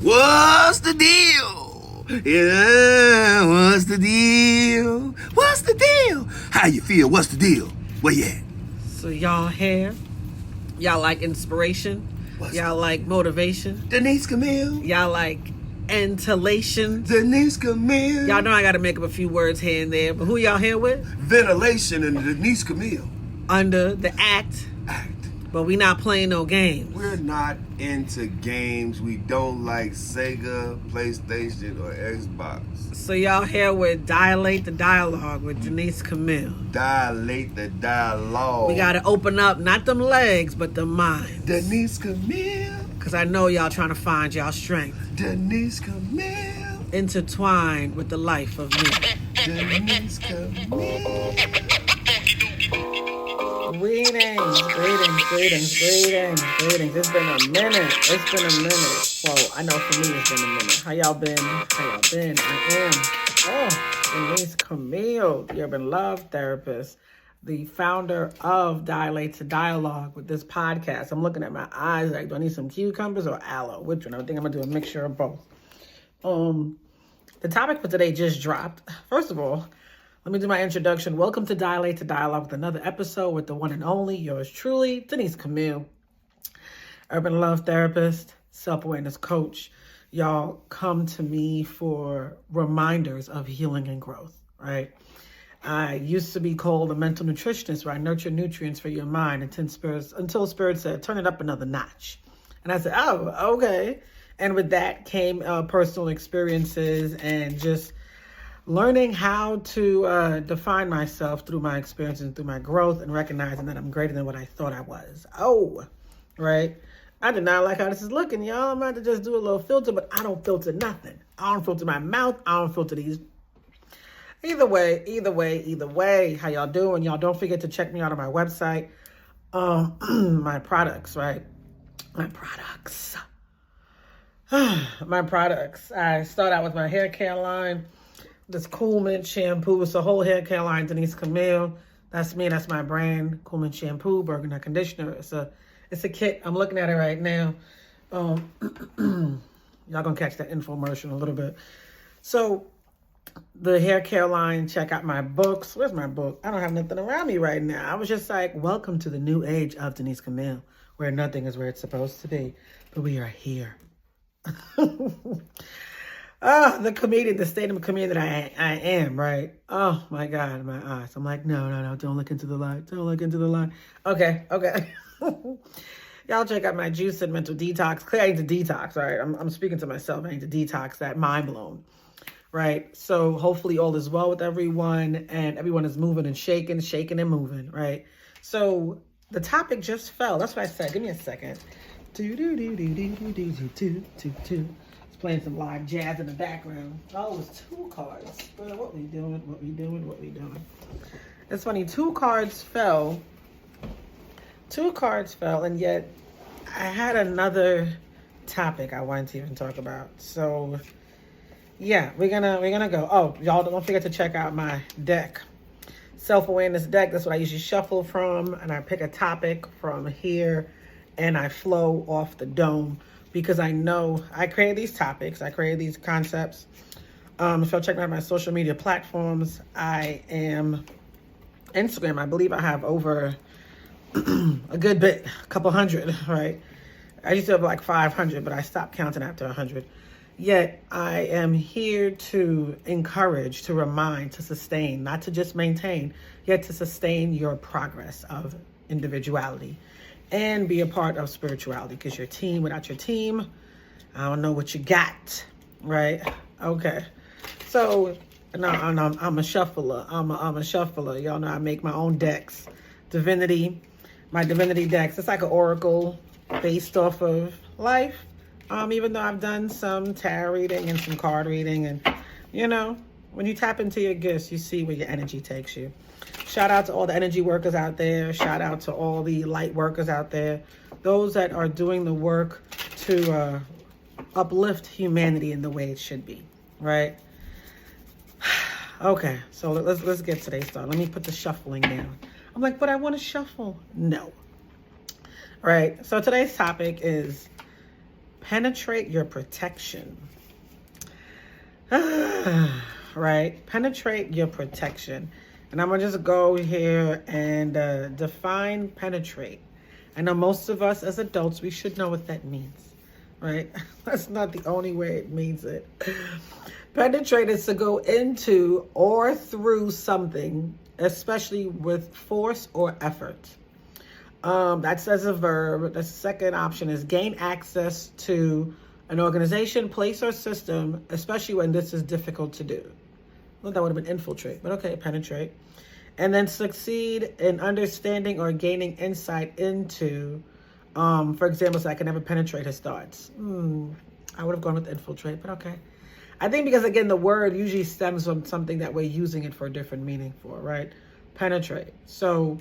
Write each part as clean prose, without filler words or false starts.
What's the deal? Yeah, what's the deal? What's the deal? How you feel? What's the deal? Where you at? So y'all here? Y'all like inspiration? Y'all like motivation? Denise Camille? Y'all like ventilation? Denise Camille? Y'all know I gotta make up a few words here and there, but who y'all here with? Ventilation and Denise Camille. Under the act, but we not playing no games. We're not into games. We don't like Sega, PlayStation, or Xbox. So y'all here with Dilate the Dialogue with Denise Camille. Dilate the dialogue. We gotta open up, not them legs, but the mind. Denise Camille. Cause I know y'all trying to find y'all strength. Denise Camille. Intertwined with the life of me. Denise Camille. Greetings. It's been a minute. Well, I know for me it's been a minute. How y'all been? I am. Denise Camille, your beloved therapist, the founder of Dilate to Dialogue with this podcast. I'm looking at my eyes like, do I need some cucumbers or aloe? Which one? I think I'm going to do a mixture of both. The topic for today just dropped. First of all, let me do my introduction. Welcome to Dilate to Dialogue with another episode with the one and only, yours truly, Denise Camille, urban love therapist, self-awareness coach. Y'all come to me for reminders of healing and growth, right? I used to be called a mental nutritionist, where I nurture nutrients for your mind until Spirit said, turn it up another notch. And I said, oh, okay. And with that came personal experiences and just learning how to define myself through my experiences and through my growth and recognizing that I'm greater than what I thought I was. Oh, right. I did not like how this is looking, y'all. I'm about to just do a little filter, but I don't filter nothing. I don't filter my mouth. I don't filter these. Either way, how y'all doing? Y'all don't forget to check me out on my website. My products, right? My products. I start out with my hair care line. This Cool Mint shampoo. It's a whole hair care line, Denise Camille. That's me. That's my brand. Cool Mint shampoo, Bergamot conditioner. It's a kit. I'm looking at it right now. Y'all gonna catch that infomercial in a little bit. So the hair care line. Check out my books. Where's my book? I don't have nothing around me right now. I was just like, welcome to the new age of Denise Camille, where nothing is where it's supposed to be, but we are here. The comedian, the state of a comedian that I am, right? Oh my God, my eyes. I'm like, no, don't look into the light. Don't look into the light. Okay. Y'all check out my juice and mental detox. Clearly, I need to detox, right? I'm speaking to myself. I need to detox that mind blown, right? So hopefully all is well with everyone and everyone is moving and shaking and moving, right? So the topic just fell. That's what I said. Give me a second. Playing some live jazz in the background. Oh, it was two cards. What we doing? It's funny, two cards fell, and yet I had another topic I wanted to even talk about. So yeah, we're gonna go. Oh, y'all don't forget to check out my deck. Self-awareness deck. That's what I usually shuffle from, and I pick a topic from here and I flow off the dome. Because I know I create these topics, I create these concepts. So check out my social media platforms. I am Instagram. I believe I have over a good bit, a couple hundred, right? I used to have like 500, but I stopped counting after 100. Yet I am here to encourage, to remind, to sustain, not to just maintain, yet to sustain your progress of individuality. And be a part of spirituality, because your team, without your team, I don't know what you got, right? Okay. So, no, I'm a shuffler. I'm a shuffler. Y'all know I make my own decks. My divinity decks. It's like an oracle based off of life. Even though I've done some tarot reading and some card reading. And, when you tap into your gifts, you see where your energy takes you. Shout out to all the energy workers out there. Shout out to all the light workers out there. Those that are doing the work to uplift humanity in the way it should be, right? Okay, so let's get today's started. Let me put the shuffling down. I'm like, but I want to shuffle. No. Right. So today's topic is penetrate your protection. Right? Penetrate your protection. And I'm going to just go here and define penetrate. I know most of us as adults, we should know what that means, right? That's not the only way it means it. Penetrate is to go into or through something, especially with force or effort. That's as a verb. The second option is gain access to an organization, place, or system, especially when this is difficult to do. Well, that would have been infiltrate, but okay, penetrate. And then succeed in understanding or gaining insight into, for example, so I can never penetrate his thoughts. I would have gone with infiltrate, but okay. I think because, again, the word usually stems from something that we're using it for a different meaning for, right? Penetrate. So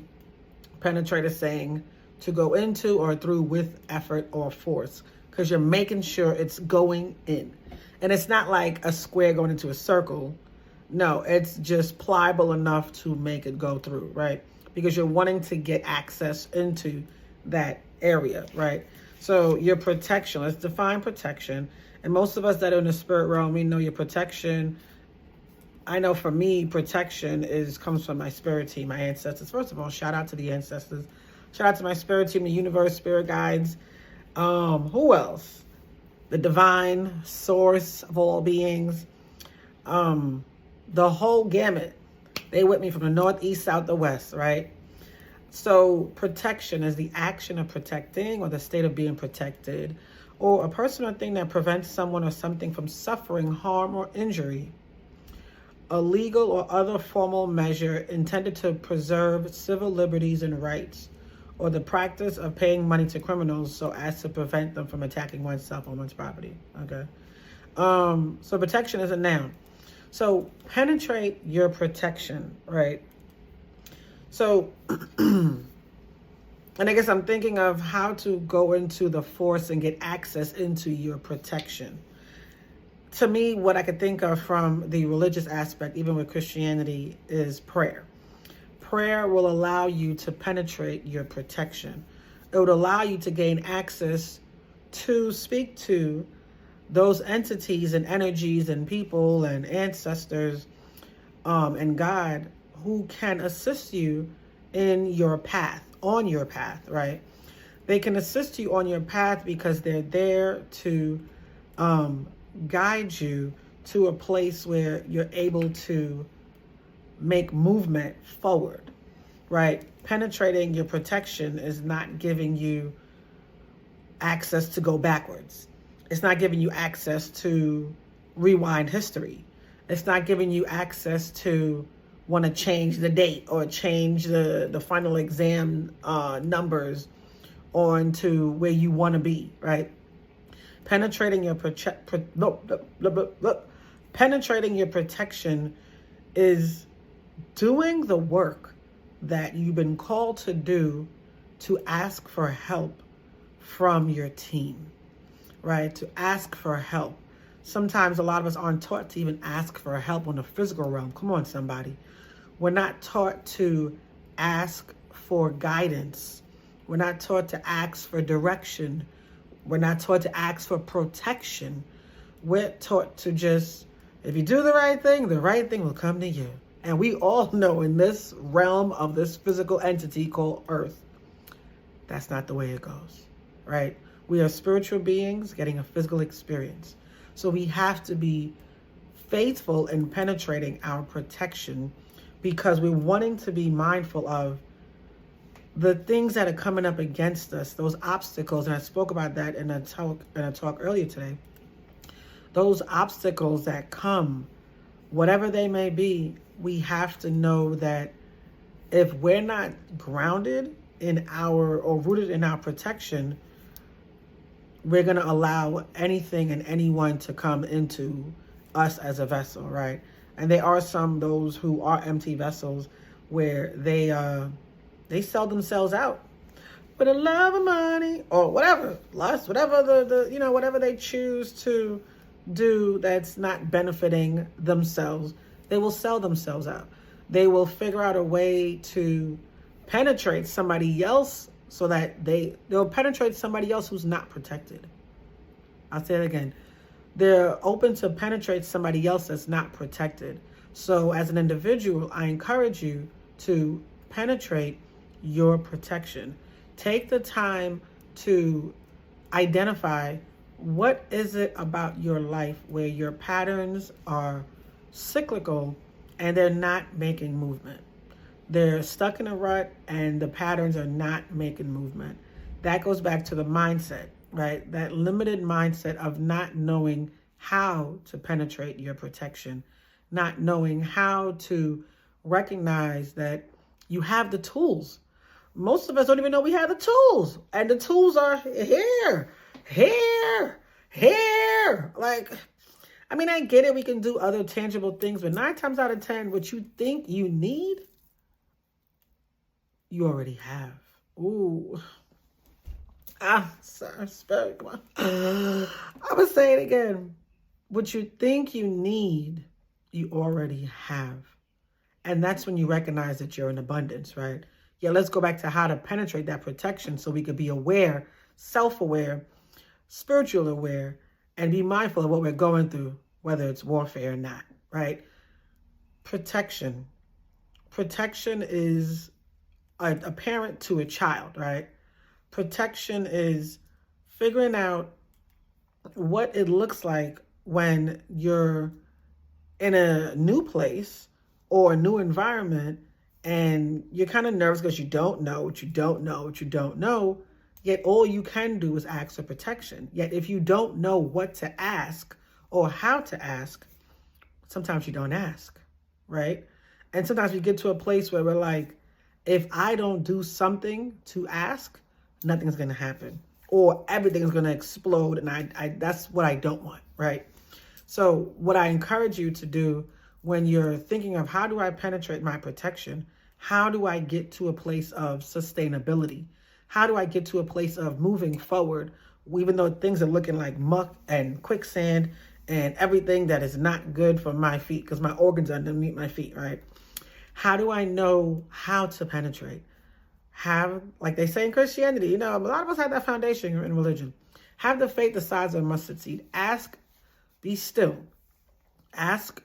penetrate is saying to go into or through with effort or force, because you're making sure it's going in. And it's not like a square going into a circle. No, it's just pliable enough to make it go through, right? Because you're wanting to get access into that area, right? So your protection, let's define protection. And most of us that are in the spirit realm, we know your protection. I know for me, protection comes from my spirit team, my ancestors. First of all, shout out to the ancestors. Shout out to my spirit team, the universe, spirit guides. Who else? The divine source of all beings. The whole gamut. They with me from the north, east, south, the west, right? So protection is the action of protecting or the state of being protected, or a person or thing that prevents someone or something from suffering harm or injury. A legal or other formal measure intended to preserve civil liberties and rights, or the practice of paying money to criminals so as to prevent them from attacking oneself or one's property. Okay. So protection is a noun. So penetrate your protection, right? So, and I guess I'm thinking of how to go into the force and get access into your protection. To me, what I could think of from the religious aspect, even with Christianity, is prayer. Prayer will allow you to penetrate your protection. It would allow you to gain access to speak to those entities and energies and people and ancestors and God who can assist you in your path, on your path, right? They can assist you on your path because they're there to guide you to a place where you're able to make movement forward, right? Penetrating your protection is not giving you access to go backwards. It's not giving you access to rewind history. It's not giving you access to want to change the date or change the final exam numbers on to where you want to be, right? Penetrating your penetrating your protection is doing the work that you've been called to do to ask for help from your team, right? To ask for help. Sometimes a lot of us aren't taught to even ask for help on the physical realm. Come on, somebody. We're not taught to ask for guidance. We're not taught to ask for direction. We're not taught to ask for protection. We're taught to just, if you do the right thing will come to you. And we all know in this realm of this physical entity called Earth, that's not the way it goes, right? We are spiritual beings getting a physical experience. So we have to be faithful in penetrating our protection because we're wanting to be mindful of the things that are coming up against us, those obstacles. And I spoke about that in a talk earlier today. Those obstacles that come, whatever they may be, we have to know that if we're not grounded in or rooted in our protection, we're going to allow anything and anyone to come into us as a vessel, right? And there are those who are empty vessels where they sell themselves out for the love of money or whatever, lust, whatever whatever they choose to do that's not benefiting themselves, they will sell themselves out. They will figure out a way to penetrate somebody else so that they'll penetrate somebody else who's not protected. I'll say it again. They're open to penetrate somebody else that's not protected. So as an individual, I encourage you to penetrate your protection. Take the time to identify what is it about your life where your patterns are cyclical and they're not making movement. They're stuck in a rut and the patterns are not making movement. That goes back to the mindset, right? That limited mindset of not knowing how to penetrate your protection, not knowing how to recognize that you have the tools. Most of us don't even know we have the tools, and the tools are here. Like, I mean, I get it. We can do other tangible things, but 9 times out of 10, what you think you need, you already have. Ooh. Sorry, spirit, come on. I'm going to say it again. What you think you need, you already have. And that's when you recognize that you're in abundance, right? Yeah, let's go back to how to penetrate that protection so we could be aware, self-aware, spiritual aware, and be mindful of what we're going through, whether it's warfare or not, right? Protection. Protection is a parent to a child, right? Protection is figuring out what it looks like when you're in a new place or a new environment and you're kind of nervous because you don't know what you don't know what you don't know, yet all you can do is ask for protection. Yet if you don't know what to ask or how to ask, sometimes you don't ask, right? And sometimes we get to a place where we're like, if I don't do something to ask, nothing's going to happen, or everything is going to explode. And I that's what I don't want, right? So what I encourage you to do when you're thinking of how do I penetrate my protection, how do I get to a place of sustainability? How do I get to a place of moving forward, even though things are looking like muck and quicksand and everything that is not good for my feet because my organs are underneath my feet, right? How do I know how to penetrate? Have, like they say in Christianity, a lot of us have that foundation in religion. Have the faith the size of a mustard seed. Ask, be still. Ask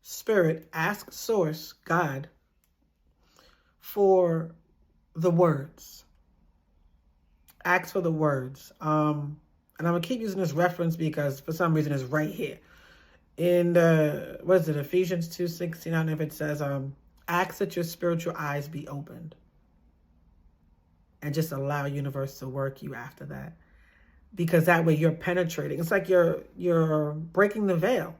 Spirit, ask Source, God, for the words. Ask for the words. And I'm going to keep using this reference because for some reason it's right here. In Ephesians 2:16, I don't know if it says, ask that your spiritual eyes be opened. And just allow universe to work you after that. Because that way you're penetrating. It's like you're breaking the veil.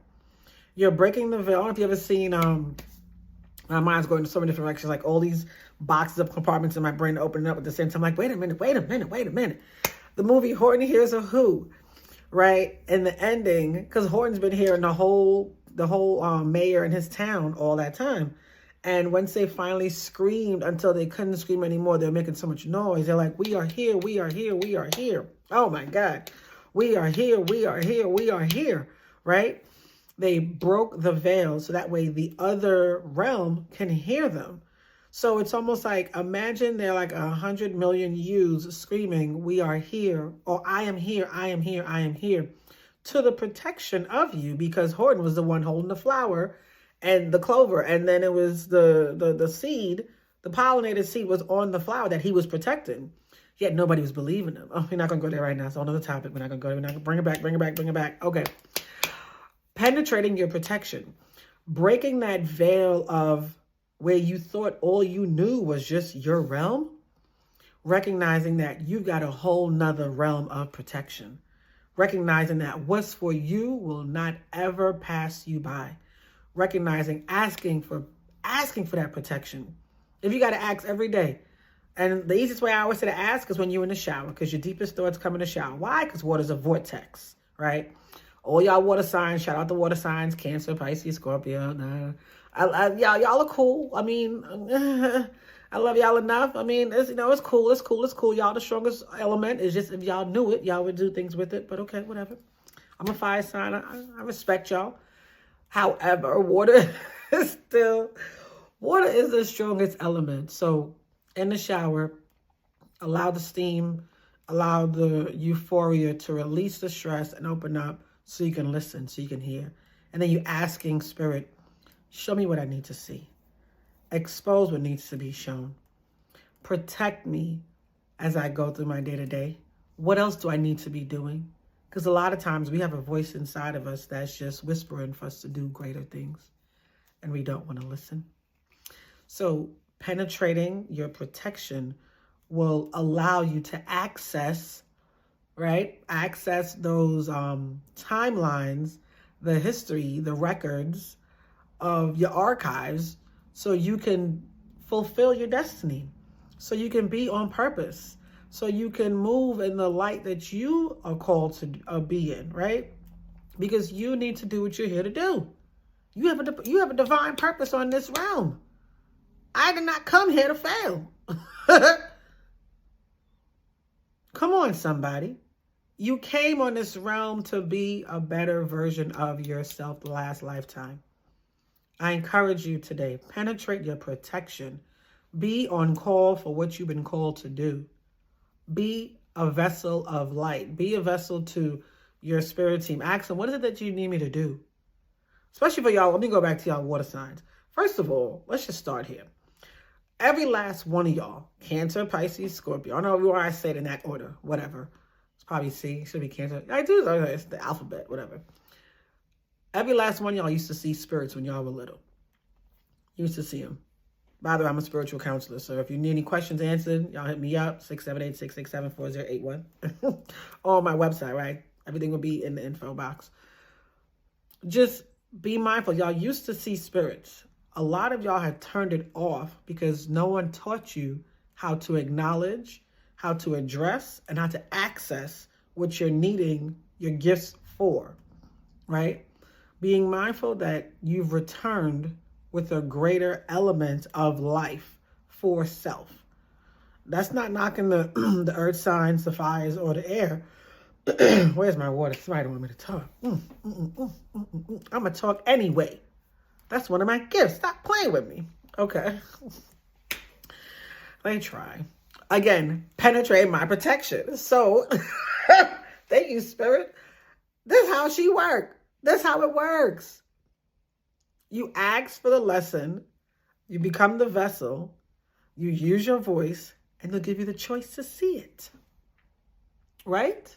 You're breaking the veil. I don't know if you've ever seen, my mind's going in so many different directions, like all these boxes of compartments in my brain opening up at the same time. Like, wait a minute. The movie Horton Hears a Who, right? And the ending, because Horton's been hearing the whole mayor in his town all that time. And once they finally screamed until they couldn't scream anymore, they're making so much noise. They're like, we are here, we are here, we are here. Oh my God. We are here, we are here, we are here, right? They broke the veil so that way the other realm can hear them. So it's almost like, imagine they're like 100 million yous screaming, we are here, or I am here, I am here, I am here, to the protection of you, because Horton was the one holding the flower and the clover, and then it was the seed, the pollinated seed was on the flower that he was protecting. Yet nobody was believing him. Oh, we're not going to go there right now. It's another topic. We're not going to go there. We're not going to bring it back. Okay. Penetrating your protection. Breaking that veil of where you thought all you knew was just your realm. Recognizing that you've got a whole nother realm of protection. Recognizing that what's for you will not ever pass you by. Recognizing, asking for that protection. If you got to ask every day. And the easiest way I always say to ask is when you're in the shower, because your deepest thoughts come in the shower. Why? Because water's a vortex, right? All y'all water signs, shout out the water signs, Cancer, Pisces, Scorpio. Nah. Y'all are cool. I mean, I love y'all enough. I mean, it's cool. Y'all the strongest element. It's just if y'all knew it, y'all would do things with it. But okay, whatever. I'm a fire sign. I respect y'all. However, water is the strongest element. So in the shower, allow the steam Allow the euphoria to release the stress and open up so you can listen, so you can hear. And then you asking Spirit, show me what I need to see. Expose what needs to be shown. Protect me as I go through my day-to-day. What else do I need to be doing? Because a lot of times we have a voice inside of us that's just whispering for us to do greater things. And we don't want to listen. So penetrating your protection will allow you to access, right? Access those timelines, the history, the records of your archives, so you can fulfill your destiny, so you can be on purpose, so you can move in the light that you are called to be in, right? Because you need to do what you're here to do. You have a divine purpose on this realm. I did not come here to fail. Come on, somebody. You came on this realm to be a better version of yourself the last lifetime. I encourage you today, penetrate your protection. Be on call for what you've been called to do. Be a vessel of light. Be a vessel to your spirit team. Ask them, what is it that you need me to do? Especially for y'all, let me go back to y'all water signs. First of all, let's just start here. Every last one of y'all, Cancer, Pisces, Scorpio. I don't know why I say it in that order, whatever. It's probably C, it should be Cancer. I do, it's the alphabet, whatever. Every last one of y'all used to see spirits when y'all were little. You used to see them. By the way, I'm a spiritual counselor, so if you need any questions answered, y'all hit me up, 678-667-4081. Or on my website, right? Everything will be in the info box. Just be mindful. Y'all used to see spirits. A lot of y'all have turned it off because no one taught you how to acknowledge, how to address, and how to access what you're needing your gifts for, right? Being mindful that you've returned with a greater element of life for self. That's not knocking the the earth signs, the fires, or the air. Where's my water? Somebody don't want me to talk. I'm going to talk anyway. That's one of my gifts. Stop playing with me. Okay. Let me try. Again, penetrate my protection. So, thank you, Spirit. This is how she works. This is how it works. You ask for the lesson. You become the vessel. You use your voice. And they'll give you the choice to see it. Right?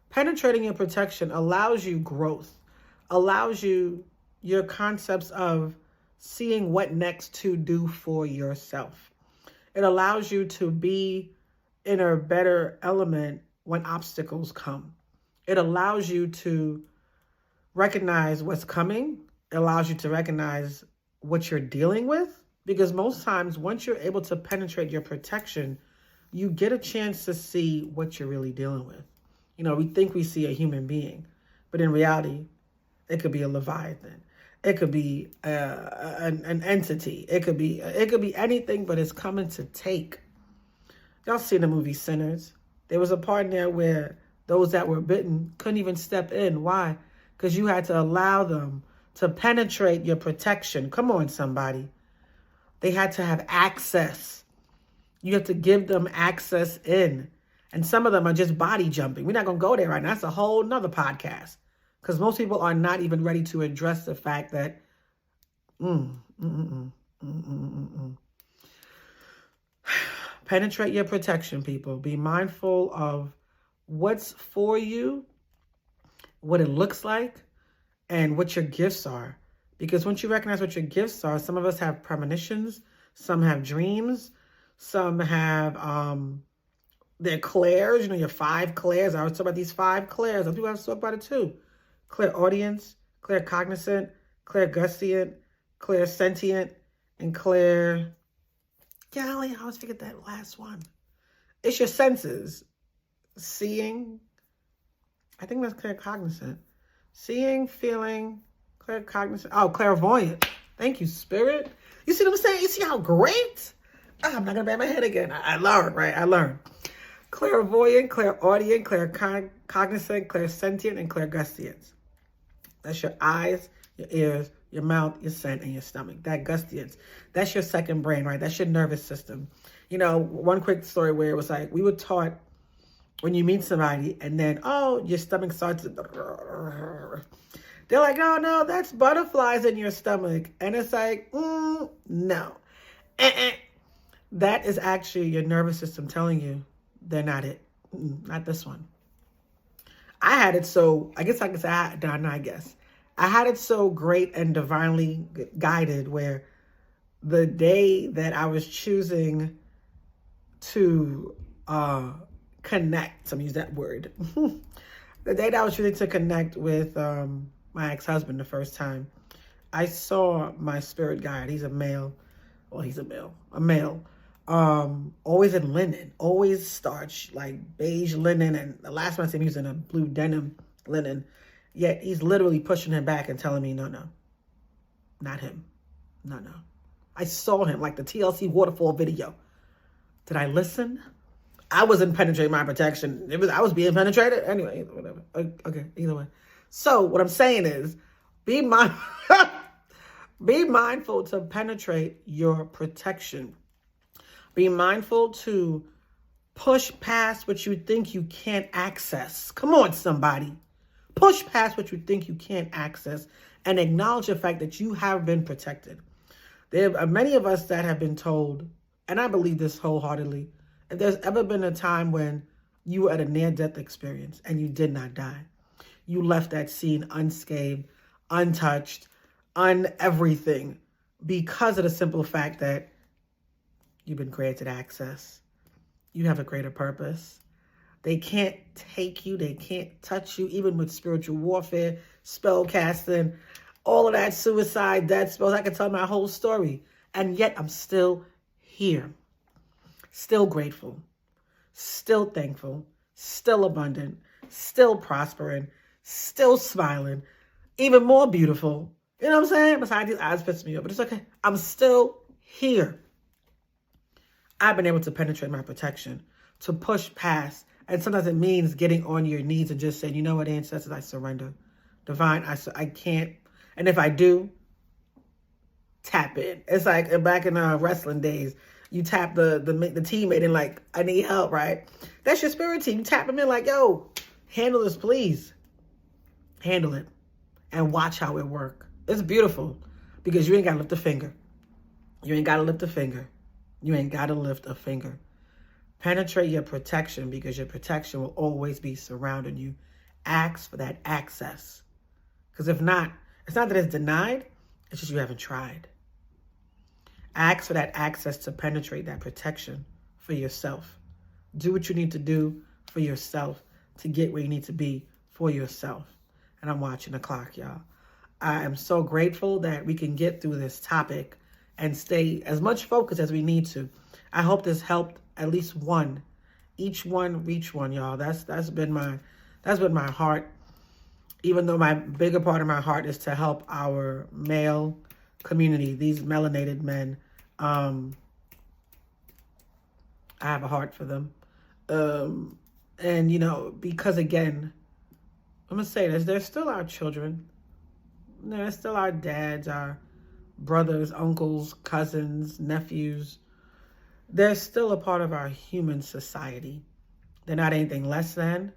Penetrating your protection allows you growth. Allows you your concepts of seeing what next to do for yourself. It allows you to be in a better element when obstacles come. It allows you to recognize what's coming. It allows you to recognize what you're dealing with. Because most times, once you're able to penetrate your protection, you get a chance to see what you're really dealing with. You know, we think we see a human being, but in reality, it could be a Leviathan. It could be an entity. It could be anything, but it's coming to take. Y'all seen the movie Sinners? There was a part in there where those that were bitten couldn't even step in. Why? Because you had to allow them to penetrate your protection. Come on, somebody. They had to have access. You have to give them access in. And some of them are just body jumping. We're not going to go there right now. That's a whole nother podcast. Because most people are not even ready to address the fact that penetrate your protection, people. Be mindful of what's for you, what it looks like, and what your gifts are. Because once you recognize what your gifts are, some of us have premonitions, some have dreams, some have their clairs, you know, your 5 clairs. I was talking about these 5 clairs. Other people have to talk about it too. Clairaudience, claircognizant, clairgustient, clairsentient, and golly, I always forget that last one. It's your senses. Seeing, I think that's claircognizant. Seeing, feeling, claircognizant. Oh, clairvoyant. Thank you, Spirit. You see what I'm saying? You see how great? Oh, I'm not going to bang my head again. I learned, right? I learned. Clairvoyant, clairaudient, claircognizant, clairsentient, and clairgustient. That's your eyes, your ears, your mouth, your scent, and your stomach. That gustient. That's your second brain, right? That's your nervous system. You know, one quick story where it was like, we were taught when you meet somebody and then, oh, your stomach starts to... They're like, oh, no, that's butterflies in your stomach. And it's like, no. That is actually your nervous system telling you they're not it. Not this one. I had it so, I guess I can say, I had it so great and divinely guided where the day that I was choosing to connect, so I'm use that word, the day that I was choosing to connect with my ex-husband the first time, I saw my spirit guide. He's a male. Well, he's a male. Always in linen, always starch, like beige linen. And the last one I seen, he was in a blue denim linen. Yet he's literally pushing him back and telling me, no, not him. No. I saw him like the TLC waterfall video. Did I listen? I wasn't penetrating my protection. I was being penetrated. Anyway, whatever. Okay, either way. So what I'm saying is, be mindful to penetrate your protection. Be mindful to push past what you think you can't access. Come on, somebody. Push past what you think you can't access and acknowledge the fact that you have been protected. There are many of us that have been told, and I believe this wholeheartedly, if there's ever been a time when you were at a near-death experience and you did not die, you left that scene unscathed, untouched, everything, because of the simple fact that you've been granted access. You have a greater purpose. They can't take you. They can't touch you, even with spiritual warfare, spell casting, all of that, suicide, death spells. I can tell my whole story. And yet I'm still here, still grateful, still thankful, still abundant, still prospering, still smiling, even more beautiful. You know what I'm saying? Besides, these eyes piss me off, but it's okay. I'm still here. I've been able to penetrate my protection, to push past. And sometimes it means getting on your knees and just saying, you know what, ancestors, I surrender. Divine, I can't. And if I do, tap in. It's like back in wrestling days, you tap the teammate and like, I need help, right? That's your spirit team. You tap them in like, yo, handle this, please. Handle it. And watch how it works. It's beautiful because you ain't got to lift a finger. You ain't got to lift a finger. You ain't got to lift a finger. Penetrate your protection because your protection will always be surrounding you. Ask for that access. Because if not, it's not that it's denied. It's just you haven't tried. Ask for that access to penetrate that protection for yourself. Do what you need to do for yourself to get where you need to be for yourself. And I'm watching the clock, y'all. I am so grateful that we can get through this topic and stay as much focused as we need to. I hope this helped at least one. Each one reach one, y'all. That's been my heart. Even though my bigger part of my heart is to help our male community, these melanated men. I have a heart for them. And, you know, because again, I'm going to say this, they're still our children. They're still our dads, our brothers, uncles, cousins, nephews. They're still a part of our human society. They're not anything less than.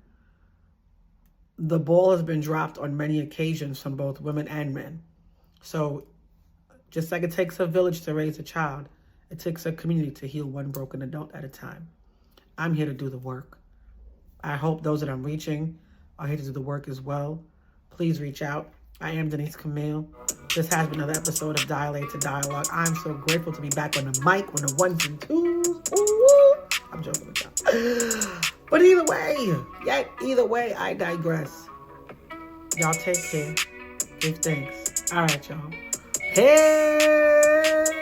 The ball has been dropped on many occasions from both women and men. So just like it takes a village to raise a child, it takes a community to heal one broken adult at a time. I'm here to do the work. I hope those that I'm reaching are here to do the work as well. Please reach out. I am Denise Camille. This has been another episode of Dialate to Dialogue. I'm so grateful to be back on the mic, on the ones and twos. Ooh, I'm joking with y'all. But either way, I digress. Y'all take care. Give thanks. All right, y'all. Hey!